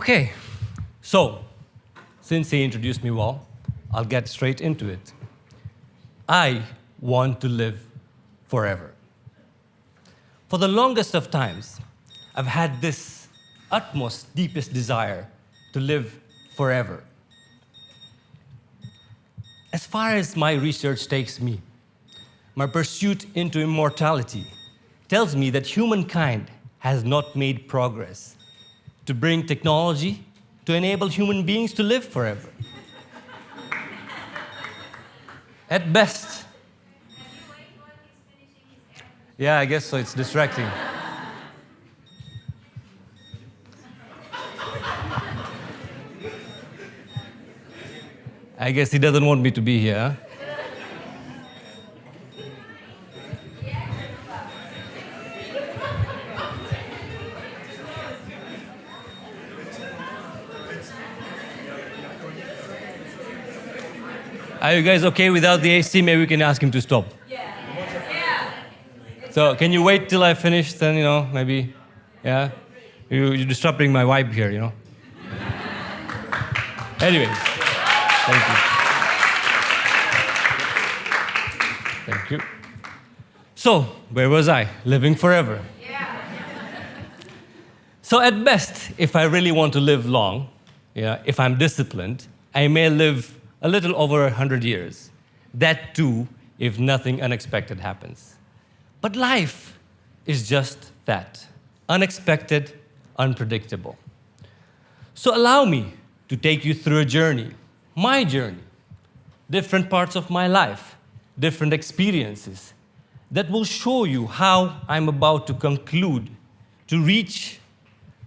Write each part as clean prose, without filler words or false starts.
Okay, so since he introduced me well, I'll get straight into it. I want to live forever. For the longest of times, I've had this utmost, deepest desire to live forever. As far as my research takes me, my pursuit into immortality tells me that humankind has not made progress to bring technology to enable human beings to live forever. At best. Yeah, I guess so. It's distracting. I guess he doesn't want me to be here. Are you guys okay without the AC? Maybe we can ask him to stop. Yeah. So can you wait till I finish? Then, maybe, yeah? You're disrupting my vibe here, Anyways, thank you. Thank you. So, where was I? Living forever. Yeah. So at best, if I really want to live long, if I'm disciplined, I may live a little over 100 years. That too, if nothing unexpected happens. But life is just that, unexpected, unpredictable. So allow me to take you through a journey, my journey, different parts of my life, different experiences that will show you how I'm about to conclude to reach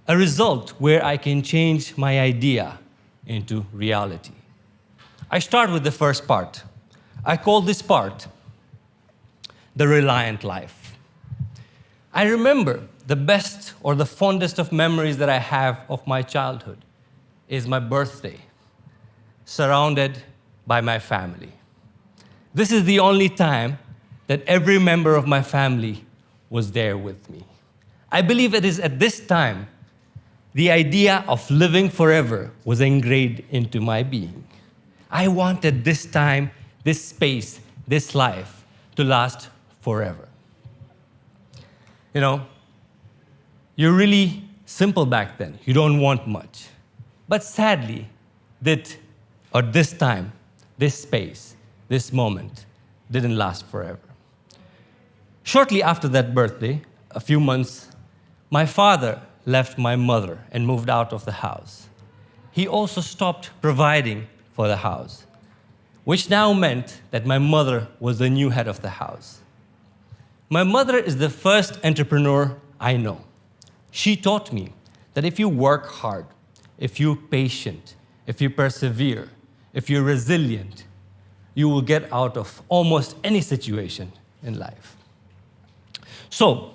a result where I can change my idea into reality. I start with the first part. I call this part the Reliant Life. I remember the best or the fondest of memories that I have of my childhood is my birthday, surrounded by my family. This is the only time that every member of my family was there with me. I believe it is at this time the idea of living forever was ingrained into my being. I wanted this time, this space, this life to last forever. You're really simple back then. You don't want much. But sadly, this time, this space, this moment didn't last forever. Shortly after that birthday, a few months, my father left my mother and moved out of the house. He also stopped providing for the house, which now meant that my mother was the new head of the house. My mother is the first entrepreneur I know. She taught me that if you work hard, if you're patient, if you persevere, if you're resilient, you will get out of almost any situation in life. So,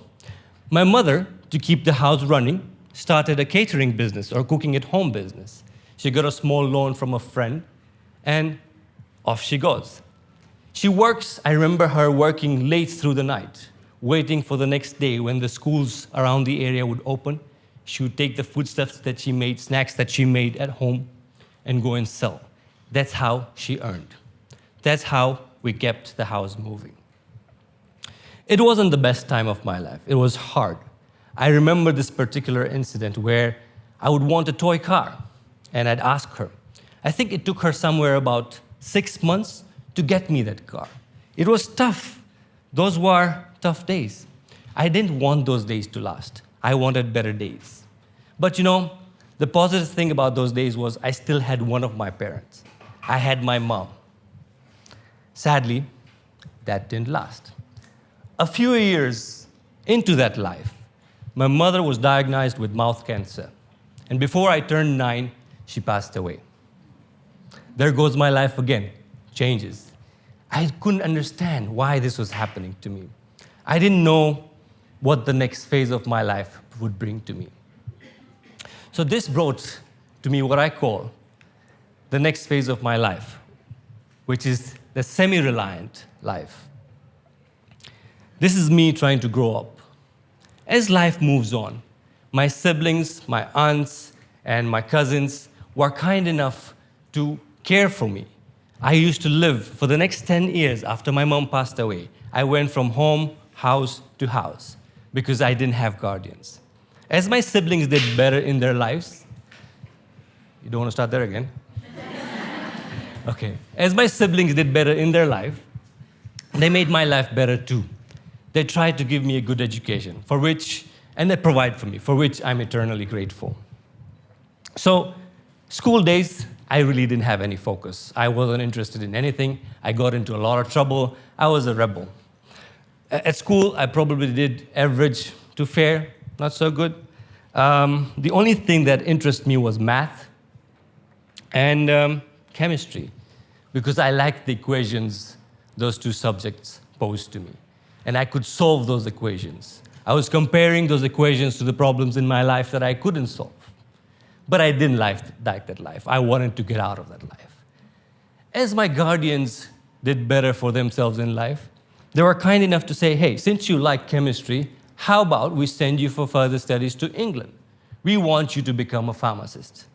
my mother, to keep the house running, started a catering business or cooking at home business. She got a small loan from a friend, and off she goes. She works, I remember her working late through the night, waiting for the next day when the schools around the area would open. She would take the foodstuffs that she made, snacks that she made at home, and go and sell. That's how she earned. That's how we kept the house moving. It wasn't the best time of my life. It was hard. I remember this particular incident where I would want a toy car, and I'd ask her. I think it took her somewhere about 6 months to get me that car. It was tough. Those were tough days. I didn't want those days to last. I wanted better days. But the positive thing about those days was I still had one of my parents. I had my mom. Sadly, that didn't last. A few years into that life, my mother was diagnosed with mouth cancer. And before I turned 9, she passed away. There goes my life again, changes. I couldn't understand why this was happening to me. I didn't know what the next phase of my life would bring to me. So this brought to me what I call the next phase of my life, which is the semi-reliant life. This is me trying to grow up. As life moves on, my siblings, my aunts, and my cousins were kind enough to care for me. I used to live for the next 10 years after my mom passed away. I went from house to house because I didn't have guardians. As my siblings did better in their lives, you don't want to start there again? Okay. As my siblings did better in their life, they made my life better too. They tried to give me a good education, and they provide for me, for which I'm eternally grateful. So, school days, I really didn't have any focus. I wasn't interested in anything. I got into a lot of trouble. I was a rebel. At school, I probably did average to fair, not so good. The only thing that interested me was math and chemistry, because I liked the equations those two subjects posed to me. And I could solve those equations. I was comparing those equations to the problems in my life that I couldn't solve. But I didn't like that life. I wanted to get out of that life. As my guardians did better for themselves in life, they were kind enough to say, hey, since you like chemistry, how about we send you for further studies to England? We want you to become a pharmacist.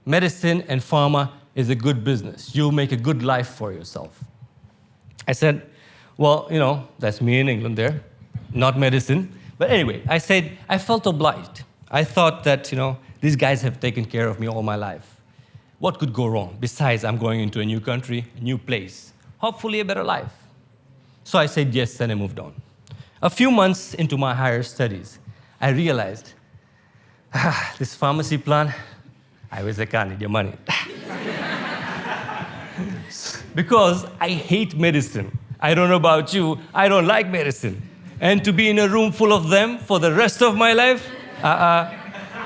Medicine and pharma is a good business. You'll make a good life for yourself. I said, well, that's me in England there, not medicine. But anyway, I said, I felt obliged. I thought that, these guys have taken care of me all my life. What could go wrong? Besides, I'm going into a new country, a new place, hopefully a better life. So I said yes, and I moved on. A few months into my higher studies, I realized, this pharmacy plan, I wish I can't need your money. Because I hate medicine. I don't know about you, I don't like medicine. And to be in a room full of them for the rest of my life,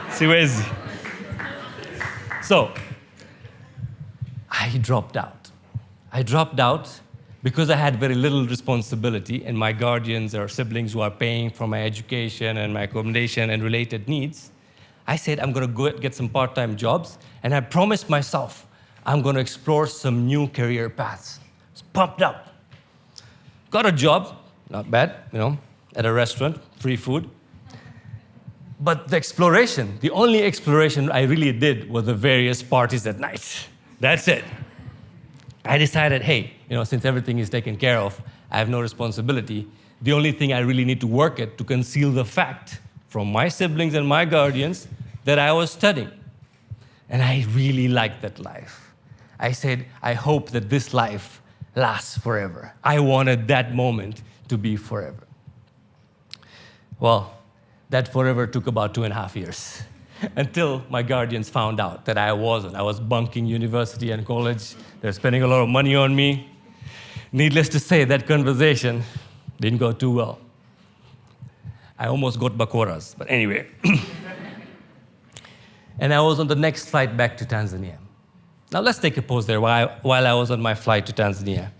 siwezi. So, I dropped out. I dropped out because I had very little responsibility, and my guardians or siblings who are paying for my education and my accommodation and related needs. I said, I'm going to go get some part-time jobs, and I promised myself I'm going to explore some new career paths. I was pumped up. Got a job, not bad, at a restaurant, free food. But the only exploration I really did were the various parties at night. That's it. I decided, hey, since everything is taken care of, I have no responsibility. The only thing I really need to work at to conceal the fact from my siblings and my guardians that I was studying. And I really liked that life. I said, I hope that this life lasts forever. I wanted that moment to be forever. Well, that forever took about 2.5 years until my guardians found out that I wasn't. I was bunking university and college. They were spending a lot of money on me. Needless to say, that conversation didn't go too well. I almost got bakoras, but anyway. And I was on the next flight back to Tanzania. Now let's take a pause there while I was on my flight to Tanzania.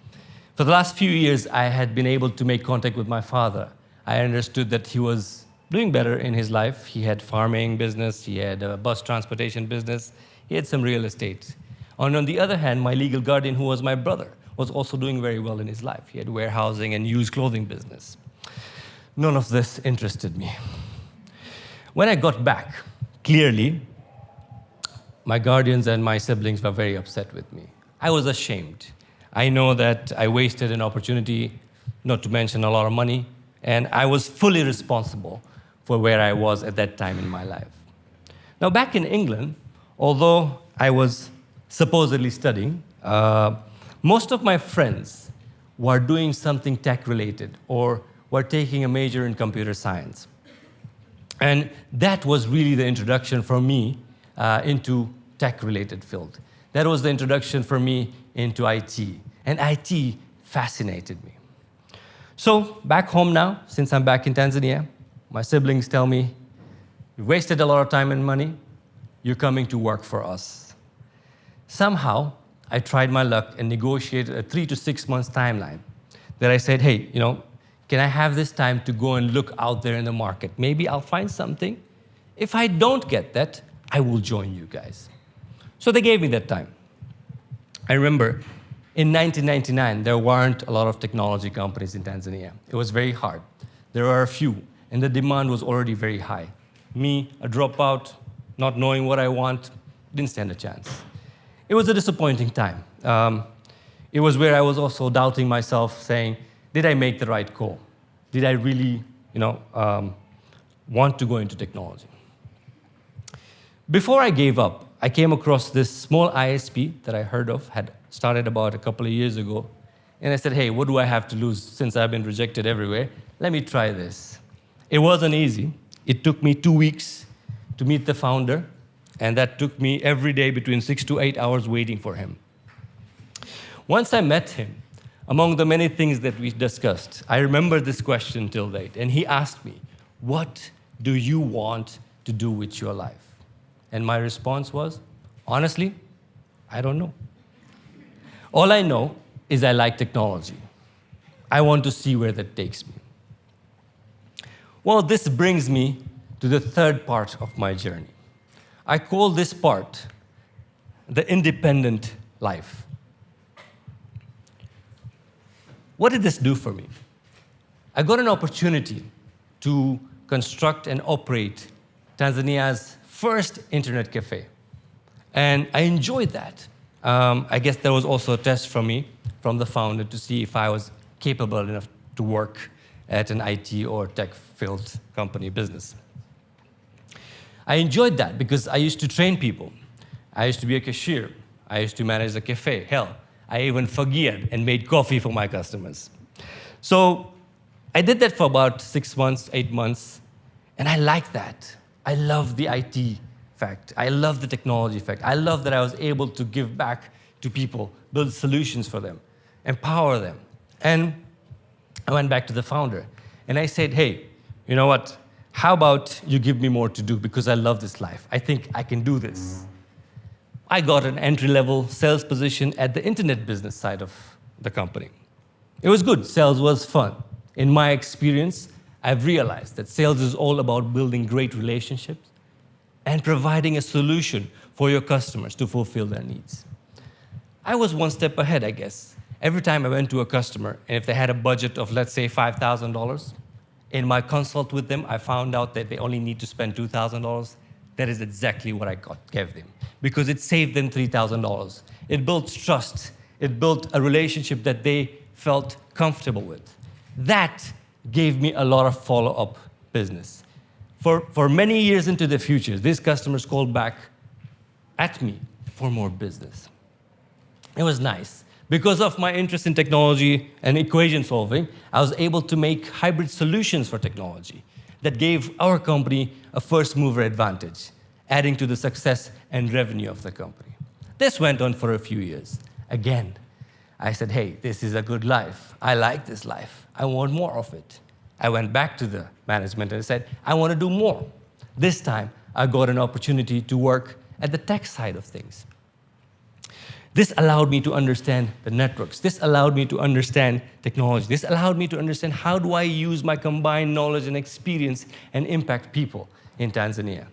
For the last few years, I had been able to make contact with my father. I understood that he was doing better in his life. He had farming business, he had a bus transportation business, he had some real estate. And on the other hand, my legal guardian, who was my brother, was also doing very well in his life. He had warehousing and used clothing business. None of this interested me. When I got back, clearly, my guardians and my siblings were very upset with me. I was ashamed. I know that I wasted an opportunity, not to mention a lot of money, and I was fully responsible for where I was at that time in my life. Now, back in England, although I was supposedly studying, most of my friends were doing something tech-related or were taking a major in computer science. And that was really the introduction for me into tech-related field. That was the introduction for me into IT. And IT fascinated me. So back home now, since I'm back in Tanzania, my siblings tell me, you wasted a lot of time and money, you're coming to work for us. Somehow, I tried my luck and negotiated a 3 to 6 months timeline that I said, hey, can I have this time to go and look out there in the market? Maybe I'll find something. If I don't get that, I will join you guys. So they gave me that time. I remember in 1999, there weren't a lot of technology companies in Tanzania. It was very hard. There were a few, and the demand was already very high. Me, a dropout, not knowing what I want, didn't stand a chance. It was a disappointing time. It was where I was also doubting myself, saying, did I make the right call? Did I really, want to go into technology? Before I gave up, I came across this small ISP that I heard of, had started about a couple of years ago. And I said, hey, what do I have to lose since I've been rejected everywhere? Let me try this. It wasn't easy. It took me 2 weeks to meet the founder, and that took me every day between 6 to 8 hours waiting for him. Once I met him, among the many things that we discussed, I remember this question till date, and he asked me, what do you want to do with your life? And my response was, honestly, I don't know. All I know is I like technology. I want to see where that takes me. Well, this brings me to the third part of my journey. I call this part the independent life. What did this do for me? I got an opportunity to construct and operate Tanzania's first internet cafe. And I enjoyed that. I guess there was also a test from me, from the founder, to see if I was capable enough to work at an IT or tech-filled company business. I enjoyed that because I used to train people. I used to be a cashier. I used to manage a cafe. Hell, I even fagired and made coffee for my customers. So I did that for about 6 months, 8 months, and I liked that. I love the IT fact. I love the technology fact. I love that I was able to give back to people, build solutions for them, empower them. And I went back to the founder, and I said, hey, you know what? How about you give me more to do because I love this life. I think I can do this. I got an entry-level sales position at the internet business side of the company. It was good. Sales was fun. In my experience, I've realized that sales is all about building great relationships and providing a solution for your customers to fulfill their needs. I was one step ahead, I guess. Every time I went to a customer, and if they had a budget of, let's say, $5,000, in my consult with them, I found out that they only need to spend $2,000. That is exactly what I gave them, because it saved them $3,000. It built trust. It built a relationship that they felt comfortable with. That gave me a lot of follow-up business. For many years into the future, these customers called back at me for more business. It was nice. Because of my interest in technology and equation solving, I was able to make hybrid solutions for technology that gave our company a first mover advantage, adding to the success and revenue of the company. This went on for a few years. Again, I said, hey, this is a good life. I like this life. I want more of it. I went back to the management and said, I want to do more. This time, I got an opportunity to work at the tech side of things. This allowed me to understand the networks. This allowed me to understand technology. This allowed me to understand how do I use my combined knowledge and experience and impact people in Tanzania.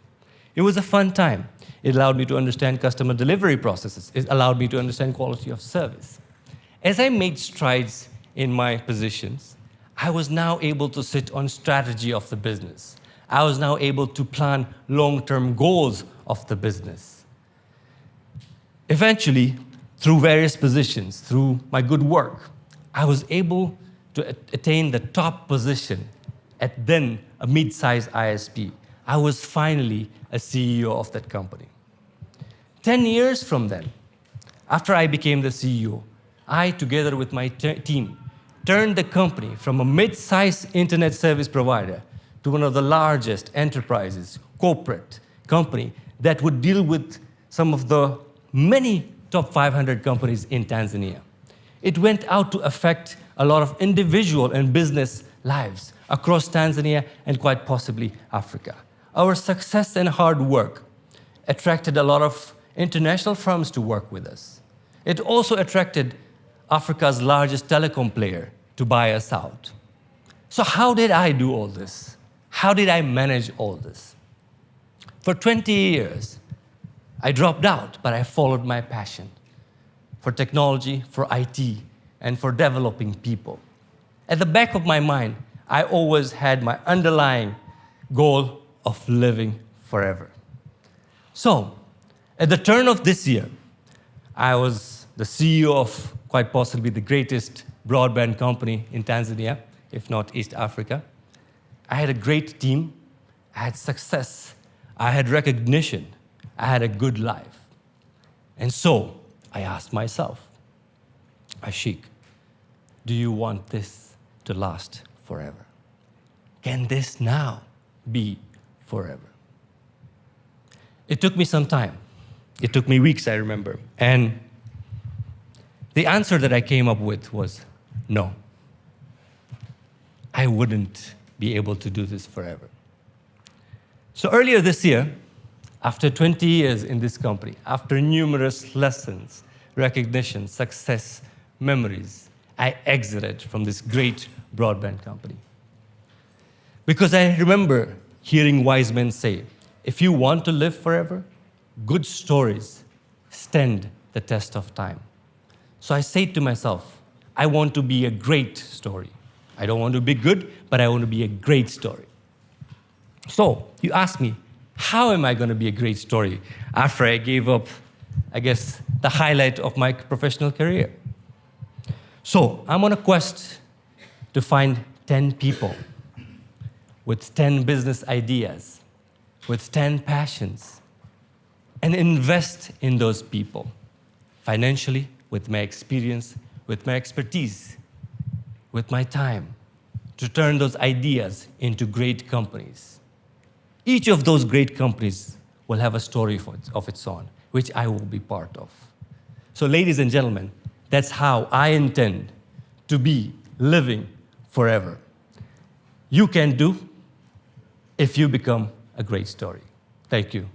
It was a fun time. It allowed me to understand customer delivery processes. It allowed me to understand quality of service. As I made strides in my positions, I was now able to sit on strategy of the business. I was now able to plan long-term goals of the business. Eventually, through various positions, through my good work, I was able to attain the top position at then a mid-sized ISP. I was finally a CEO of that company. 10 years from then, after I became the CEO, I, together with my team, turned the company from a mid-sized internet service provider to one of the largest enterprises, corporate company that would deal with some of the many top 500 companies in Tanzania. It went out to affect a lot of individual and business lives across Tanzania and quite possibly Africa. Our success and hard work attracted a lot of international firms to work with us. It also attracted Africa's largest telecom player to buy us out. So how did I do all this? How did I manage all this? For 20 years, I dropped out, but I followed my passion for technology, for IT, and for developing people. At the back of my mind, I always had my underlying goal of living forever. So, at the turn of this year, I was the CEO of quite possibly the greatest broadband company in Tanzania, if not East Africa. I had a great team, I had success, I had recognition, I had a good life. And so I asked myself, Aashiq, do you want this to last forever? Can this now be forever? It took me some time. It took me weeks, I remember. And the answer that I came up with was no. I wouldn't be able to do this forever. So earlier this year, after 20 years in this company, after numerous lessons, recognition, success, memories, I exited from this great broadband company. Because I remember hearing wise men say, if you want to live forever, good stories stand the test of time. So I said to myself, I want to be a great story. I don't want to be good, but I want to be a great story. So you ask me, how am I going to be a great story after I gave up, I guess, the highlight of my professional career? So I'm on a quest to find 10 people with 10 business ideas, with 10 passions, and invest in those people financially, with my experience, with my expertise, with my time, to turn those ideas into great companies. Each of those great companies will have a story of its own, which I will be part of. So ladies and gentlemen, that's how I intend to be living forever. You can do if you become a great story. Thank you.